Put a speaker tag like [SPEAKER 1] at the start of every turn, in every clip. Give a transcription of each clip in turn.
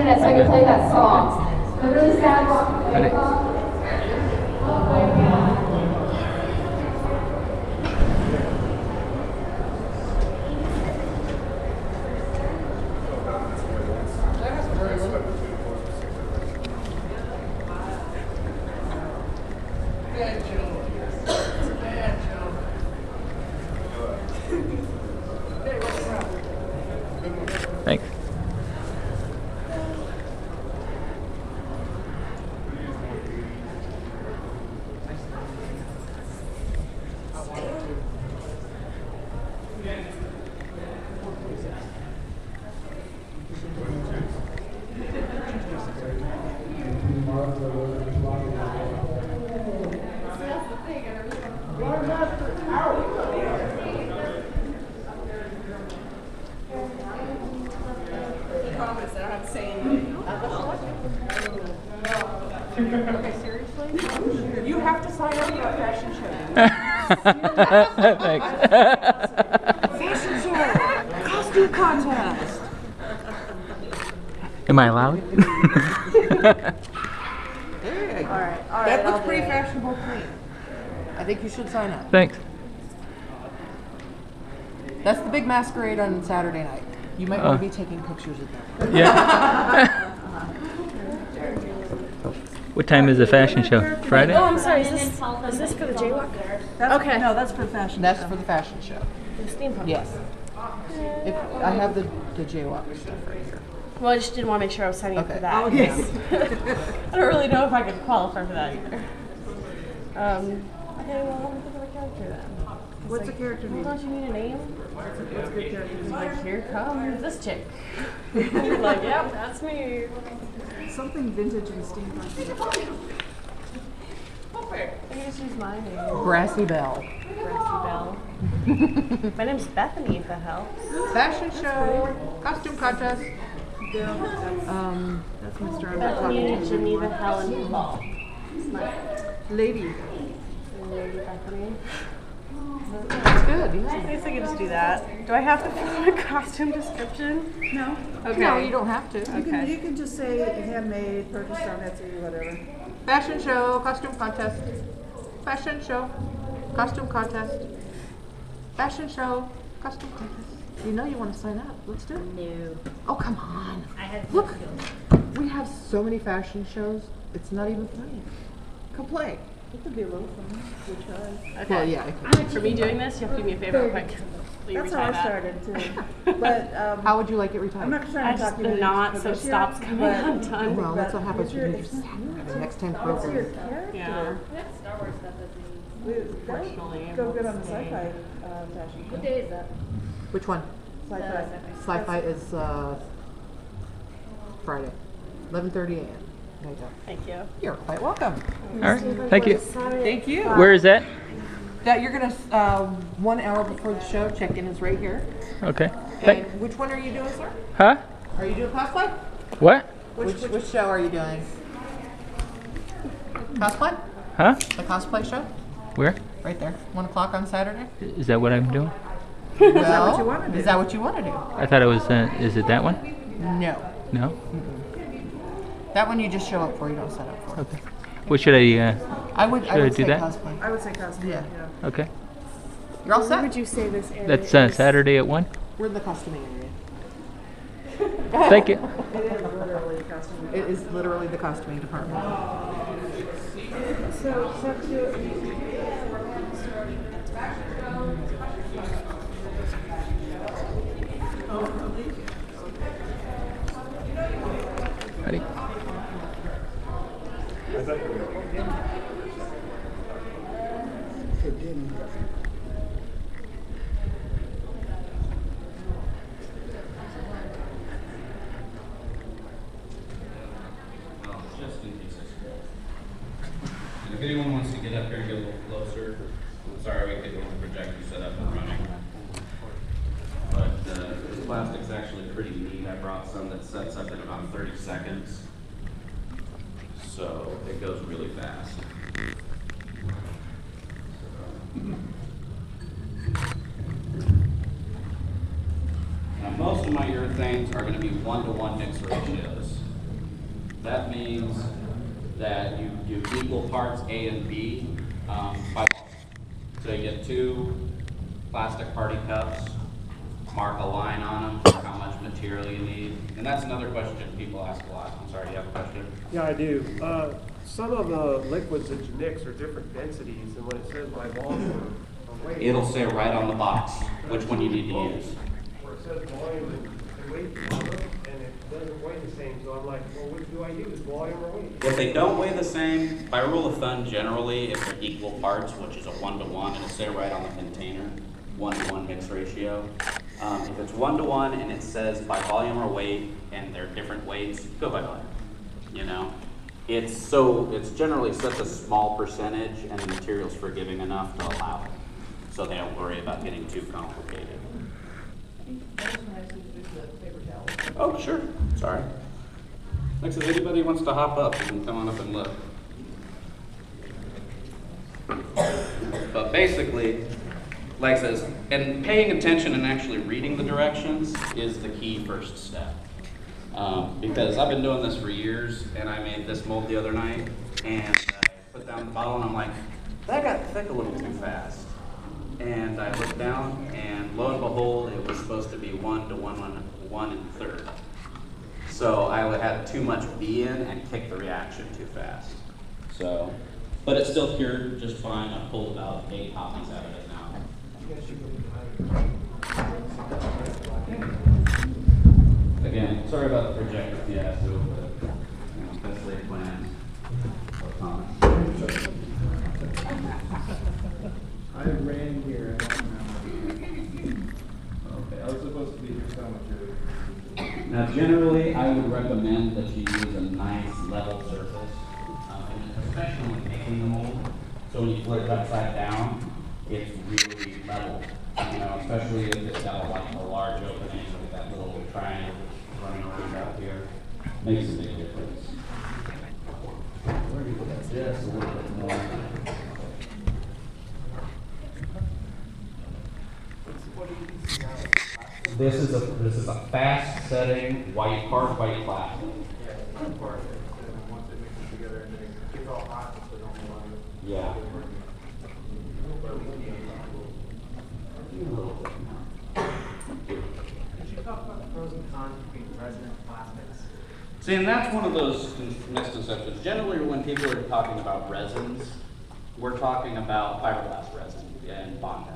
[SPEAKER 1] minutes so I can play that song. The really sad one.
[SPEAKER 2] Thanks.
[SPEAKER 3] Okay, seriously? You have to sign up for a fashion show.
[SPEAKER 2] Thanks.
[SPEAKER 3] Fashion show! Costume contest!
[SPEAKER 2] Am I allowed?
[SPEAKER 3] There you go. Alright, that looks pretty fashionable clean. I think you should sign up.
[SPEAKER 2] Thanks.
[SPEAKER 3] That's the big masquerade on Saturday night. You might want to be taking pictures of that.
[SPEAKER 2] Yeah. What time is the fashion show? Friday?
[SPEAKER 4] Oh, I'm sorry. Is this for the jaywalk? Okay.
[SPEAKER 3] No, that's for the fashion. That's for the fashion show.
[SPEAKER 4] The steampunk.
[SPEAKER 3] Yes. If I have the jaywalk stuff right here.
[SPEAKER 4] Well, I just didn't want to make sure I was signing up for that.
[SPEAKER 3] Oh, yes.
[SPEAKER 4] I don't really know if I could qualify for that either. Okay, well, let me think of a character then.
[SPEAKER 3] What's a character name?
[SPEAKER 4] Don't you need a name?
[SPEAKER 3] What's a good character name?
[SPEAKER 4] Like, here comes this chick. You're like, yep, that's me.
[SPEAKER 3] Something vintage and steampunk.
[SPEAKER 4] Perfect. I can just use my name.
[SPEAKER 3] Grassy Belle.
[SPEAKER 4] Grassy Belle. My name's Bethany, if that helps.
[SPEAKER 3] Fashion show. Costume contest. That's Mr.
[SPEAKER 4] Bethany, Geneva, Helen, Ball.
[SPEAKER 3] Lady.
[SPEAKER 4] Lady Bethany.
[SPEAKER 3] That's good.
[SPEAKER 4] I guess I can just do that. Do I have to put a costume description?
[SPEAKER 5] No.
[SPEAKER 4] Okay.
[SPEAKER 3] No, you don't have to.
[SPEAKER 5] You can just say handmade, purchased on Etsy, whatever.
[SPEAKER 3] Fashion show, costume contest. Fashion show, costume contest. Fashion show, costume contest. You know you want to sign up. Let's do it.
[SPEAKER 4] No.
[SPEAKER 3] Oh, come on.
[SPEAKER 4] I had
[SPEAKER 3] Look, we have so many fashion shows. It's not even funny. Come play.
[SPEAKER 5] It could be a little fun. We tried.
[SPEAKER 4] Okay.
[SPEAKER 3] Well, yeah. It could.
[SPEAKER 4] For me doing this, you have to do me a favor real quick. Will you
[SPEAKER 5] That's how I
[SPEAKER 4] retie that?
[SPEAKER 5] started too. But
[SPEAKER 3] How would you like it
[SPEAKER 5] I'm
[SPEAKER 3] retired?
[SPEAKER 5] not trying
[SPEAKER 4] I
[SPEAKER 5] to talk
[SPEAKER 4] just
[SPEAKER 5] you
[SPEAKER 4] the
[SPEAKER 5] into
[SPEAKER 4] knot so it
[SPEAKER 5] this
[SPEAKER 4] stops
[SPEAKER 5] yet,
[SPEAKER 4] coming
[SPEAKER 5] but
[SPEAKER 4] undone.
[SPEAKER 3] Well, that's what happens when you
[SPEAKER 5] What's
[SPEAKER 3] just the next 10
[SPEAKER 5] your
[SPEAKER 3] programs.
[SPEAKER 5] character?
[SPEAKER 4] Yeah.
[SPEAKER 5] That'd go good on the sci-fi fashion. What day is that?
[SPEAKER 3] Which one?
[SPEAKER 5] Sci-fi.
[SPEAKER 3] Sci-fi is Friday, 11:30 a.m. There you go.
[SPEAKER 4] Thank you.
[SPEAKER 3] You're quite welcome.
[SPEAKER 2] All right. Thank you.
[SPEAKER 3] Thank you.
[SPEAKER 2] Where is that?
[SPEAKER 3] That you're gonna 1 hour before the show. Check-in is right here.
[SPEAKER 2] Okay.
[SPEAKER 3] And which one are you doing, sir?
[SPEAKER 2] Huh?
[SPEAKER 3] Are you doing cosplay?
[SPEAKER 2] What?
[SPEAKER 3] Which show are you doing? Cosplay?
[SPEAKER 2] Huh?
[SPEAKER 3] The cosplay show?
[SPEAKER 2] Where?
[SPEAKER 3] Right there. 1 o'clock on Saturday.
[SPEAKER 2] Is that what I'm doing?
[SPEAKER 3] Well,
[SPEAKER 5] Is that what you want to do?
[SPEAKER 3] Is that what you want to do?
[SPEAKER 2] I thought it was. Is it that one?
[SPEAKER 3] No.
[SPEAKER 2] No.
[SPEAKER 3] That one you just show up for. You don't sign up for.
[SPEAKER 2] Okay. What should I?
[SPEAKER 3] I would
[SPEAKER 2] do
[SPEAKER 3] say
[SPEAKER 2] that?
[SPEAKER 3] cosplay.
[SPEAKER 5] I would say cosplay.
[SPEAKER 3] Yeah.
[SPEAKER 2] Okay.
[SPEAKER 3] You're all
[SPEAKER 4] Where
[SPEAKER 3] set.
[SPEAKER 4] would you say this area
[SPEAKER 2] That's
[SPEAKER 4] is?
[SPEAKER 2] Saturday at 1.
[SPEAKER 3] We're in the costuming area.
[SPEAKER 2] Thank you.
[SPEAKER 5] It is literally a costume.
[SPEAKER 3] It is literally the costuming department.
[SPEAKER 5] So
[SPEAKER 2] Ready?
[SPEAKER 6] Just in case and if anyone wants to get up here and get a little closer, I'm sorry we couldn't get the projector set up and running. But this plastic's actually pretty neat. I brought some that sets up in about 30 seconds. So it goes really fast. Now most of my urethanes are going to be 1-to-1 mix ratios. That means that you do equal parts A and B by volume. So you get 2 plastic party cups, mark a line on them for how much material you need. And that's another question people ask a lot. I'm sorry, do you have a question?
[SPEAKER 7] Yeah, I do. Some of the liquids that you mix are different densities, and when it says by volume or weight,
[SPEAKER 6] It'll say right on the box which one you need to use.
[SPEAKER 7] where it says volume and weight, and it doesn't weigh the same. So I'm like, well, which do I use, volume or weight?
[SPEAKER 6] If they don't weigh the same, by rule of thumb, generally, if they're equal parts, which is a 1-to-1, it'll say right on the container, 1-to-1 mix ratio. If it's 1-to-1 and it says by volume or weight, and they're different weights, go by volume. You know, it's generally such a small percentage, and the material's forgiving enough to allow it, so they don't worry about getting too complicated. Oh, sure. Sorry. Next, if anybody wants to hop up, you can come on up and look. But basically, like it says, and paying attention and actually reading the directions is the key first step. Because I've been doing this for years, and I made this mold the other night, and I put down the bottle, and I'm like, that got thick a little too fast. And I looked down, and lo and behold, it was supposed to be 1 to 1 1/3. So I had too much B in and kicked the reaction too fast. So, but it's still cured just fine. I've pulled about 8 copies out of it now. Again, sorry about the projector if you have to, but best laid plans.
[SPEAKER 8] I ran here. I don't remember. Okay, I was supposed to be here so much.
[SPEAKER 6] Now, generally, I would recommend that you use a nice level surface, especially when making the mold. So when you flip it upside down, it's really level. You know, especially if it's got like a large opening with that little triangle running around out here, makes a big difference. We're going to put just a little bit more. This is a fast setting white plastic. Yeah.
[SPEAKER 8] Could you talk about the pros and cons between resin and plastics?
[SPEAKER 6] See, and that's one of those misconceptions. Generally, when people are talking about resins, we're talking about fiberglass resin and bonded.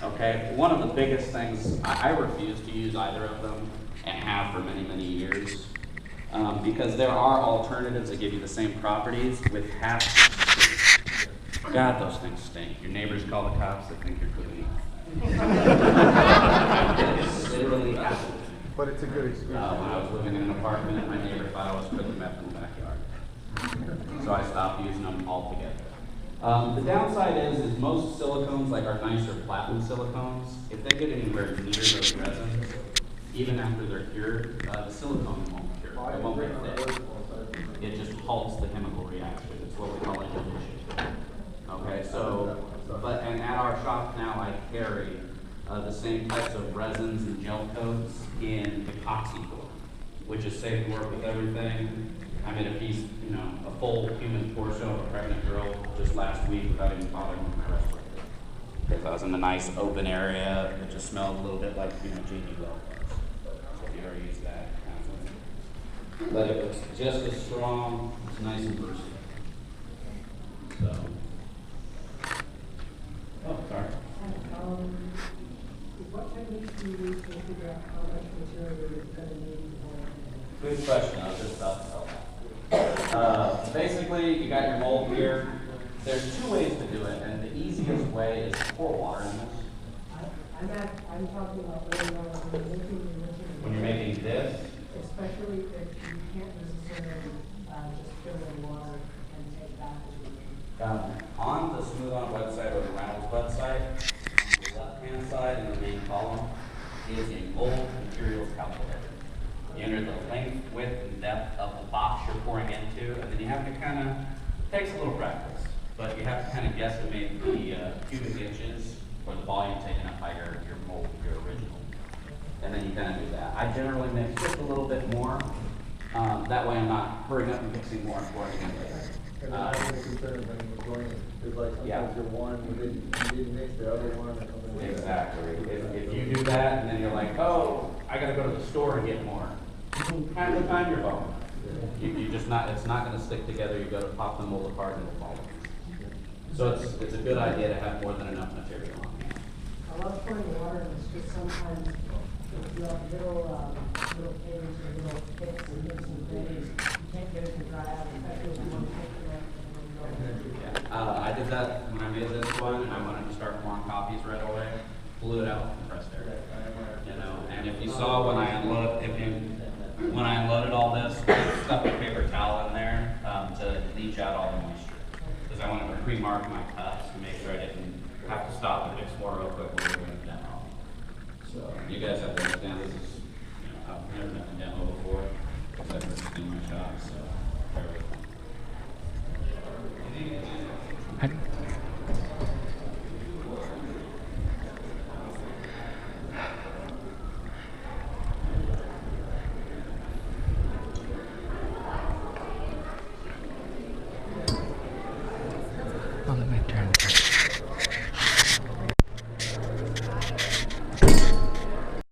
[SPEAKER 6] Okay, one of the biggest things, I refuse to use either of them and have for many, many years because there are alternatives that give you the same properties with half. God, those things stink. Your neighbors call the cops, they think you're cooking. It's literally happens.
[SPEAKER 8] But it's a good experience.
[SPEAKER 6] When I was living in an apartment, my neighbor thought I was cooking meth in the backyard. So I stopped using them altogether. The downside is most silicones, like our nicer platinum silicones, if they get anywhere near those resins, even after they're cured, the silicone won't cure. It won't get thick. It just halts the chemical reaction. It's what we call inhibition. Okay, so, and at our shop now I carry the same types of resins and gel coats in epoxy form, which is safe to work with everything. I made a piece, a full human torso of a pregnant girl just last week without even bothering with my respirator. Because I was in a nice open area, it just smelled a little bit like, J.D. Well does. So if you ever use that kind of thing. But it was just as strong, it's nice and versatile. So. Oh, sorry.
[SPEAKER 5] What techniques do you use to figure out how much material you're going to need?
[SPEAKER 6] Good question. I was just about to tell that. Basically, you got your mold here. There's 2 ways to do it, and the easiest way is to pour water in this.
[SPEAKER 5] I'm talking about
[SPEAKER 6] When you're making this,
[SPEAKER 5] especially if you can't necessarily just fill in water and take back.
[SPEAKER 6] On the Smooth On website or the Reynolds website, on the left-hand side in the main column is a mold materials calculator. You enter the length, width, and depth of the box you're pouring into, and then you have to kind of, takes a little practice, but you have to kind of guesstimate the cubic inches or the volume taken up by your mold, your original. And then you kind of do that. I generally mix just a little bit more. That way I'm not hurrying up and fixing more and pouring it in later.
[SPEAKER 8] And that's the concern when you're joining, is like
[SPEAKER 6] Yeah.
[SPEAKER 8] sometimes you're one, you didn't mix the other one or something like that.
[SPEAKER 6] Exactly. If you do that and then you're like, oh, I gotta go to the store and get more, kind of time your phone. You just not, it's not gonna stick together. You gotta pop the mold apart and it'll fall. So it's a good idea to have more than enough material on hand.
[SPEAKER 5] I love pouring water, and it's just sometimes, if you have little caves or little pits and nooks and crannies, you can't get it to dry out, especially if you want to take it out and then
[SPEAKER 6] Yeah. I did that when I made this one, and I wanted to start pouring copies right away. Blew it out with compressed air. You know, and if you saw when I unloaded all this, I stuck a paper towel in there to leach out all the moisture, because I wanted to pre-mark my cuts to make sure I didn't have to stop and fix more real quick when we were going to demo. So you guys have to understand this is, you know, I've never done a demo before, because I've never seen my shop, so bear with me.